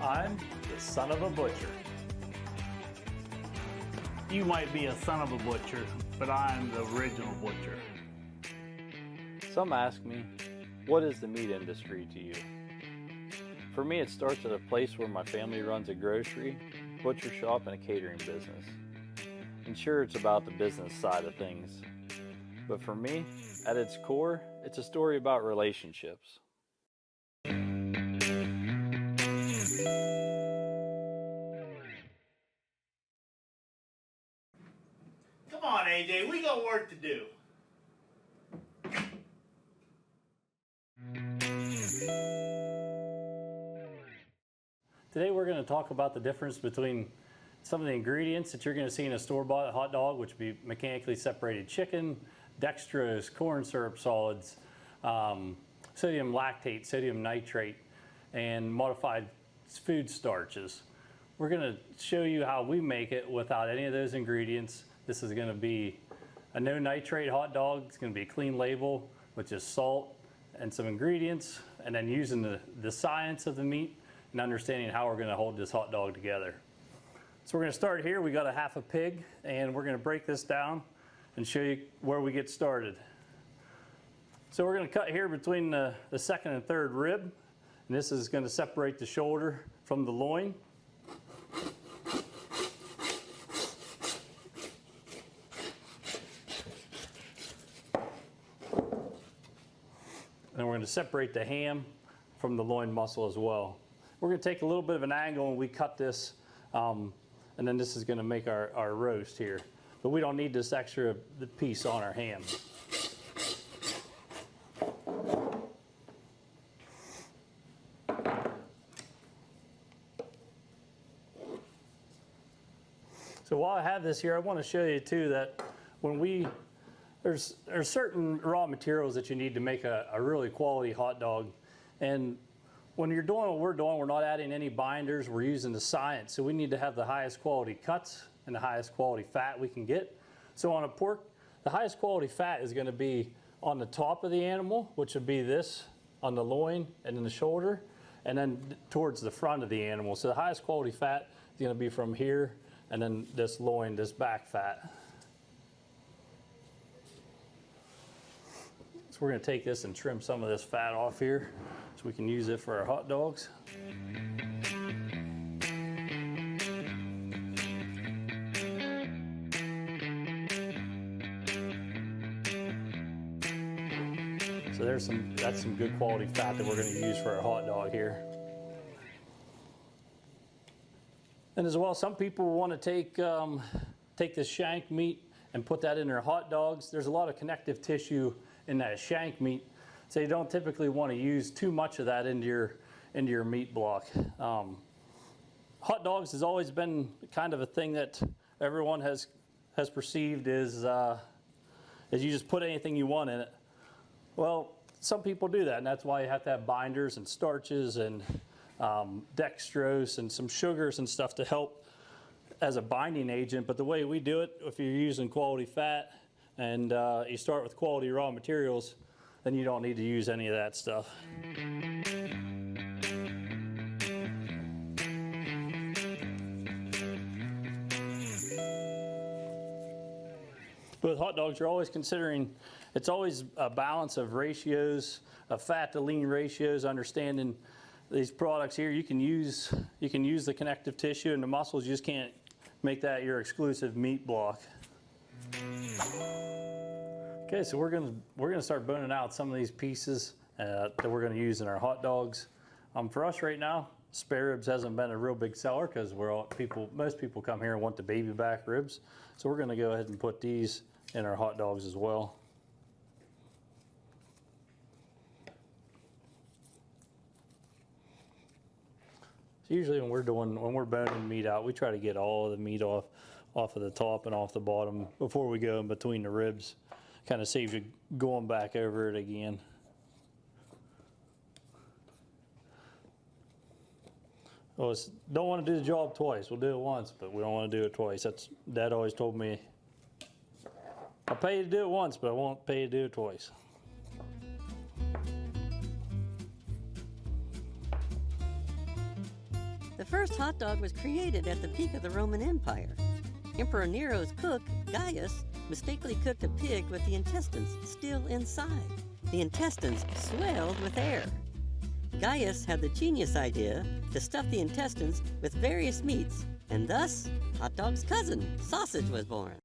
I'm the son of a butcher. You might be a son of a butcher, but I'm the original butcher. Some ask me, what is the meat industry to you? For me, it starts at a place where my family runs a grocery, butcher shop, and a catering business. And sure, it's about the business side of things. But for me, at its core, it's a story about relationships. Come on, AJ, we got work to do. Today we're going to talk about the difference between some of the ingredients that you're going to see in a store-bought hot dog, which would be mechanically separated chicken, dextrose, corn syrup solids, sodium lactate, sodium nitrate, and modified food starches. We're going to show you how we make it without any of those ingredients. This is going to be a no nitrate hot dog. It's going to be a clean label with just salt and some ingredients, and then using the science of the meat and understanding how we're going to hold this hot dog together. So we're going to start here. We got a half a pig, and we're going to break this down and show you where we get started. So we're going to cut here between the second and third rib, and this is going to separate the shoulder from the loin. And we're going to separate the ham from the loin muscle as well. We're going to take a little bit of an angle and we cut this, and then this is going to make our roast here. But we don't need this extra piece on our ham. So while I have this here, I want to show you too that when there's certain raw materials that you need to make a really quality hot dog. And when you're doing what we're doing, we're not adding any binders, we're using the science. So we need to have the highest quality cuts and the highest quality fat we can get. So on a pork, the highest quality fat is going to be on the top of the animal, which would be this on the loin and then the shoulder, and then towards the front of the animal. So the highest quality fat is going to be from here, and then this loin, this back fat. So we're going to take this and trim some of this fat off here so we can use it for our hot dogs. So that's some good quality fat that we're going to use for our hot dog here. And as well, some people want to take this shank meat and put that in their hot dogs. There's a lot of connective tissue in that shank meat, so you don't typically want to use too much of that into your meat block. Hot dogs has always been kind of a thing that everyone has perceived is you just put anything you want in it. Well, some people do that, and that's why you have to have binders and starches and dextrose and some sugars and stuff to help as a binding agent. But the way we do it, if you're using quality fat and you start with quality raw materials, then you don't need to use any of that stuff. But with hot dogs, you're always considering, it's always a balance of ratios, of fat to lean ratios, understanding these products here. You can use the connective tissue and the muscles, you just can't make that your exclusive meat block. Okay, so we're gonna start boning out some of these pieces that we're gonna use in our hot dogs. For us right now, spare ribs hasn't been a real big seller because most people come here and want the baby back ribs. So we're gonna go ahead and put these in our hot dogs as well. So usually when we're boning meat out, we try to get all of the meat off of the top and off the bottom before we go in between the ribs. Kind of saves you going back over it again. Well, don't want to do the job twice. We'll do it once, but we don't want to do it twice. Dad always told me, I'll pay you to do it once, but I won't pay you to do it twice. The first hot dog was created at the peak of the Roman Empire. Emperor Nero's cook, Gaius, mistakenly cooked a pig with the intestines still inside. The intestines swelled with air. Gaius had the genius idea to stuff the intestines with various meats, and thus, hot dog's cousin, sausage, was born.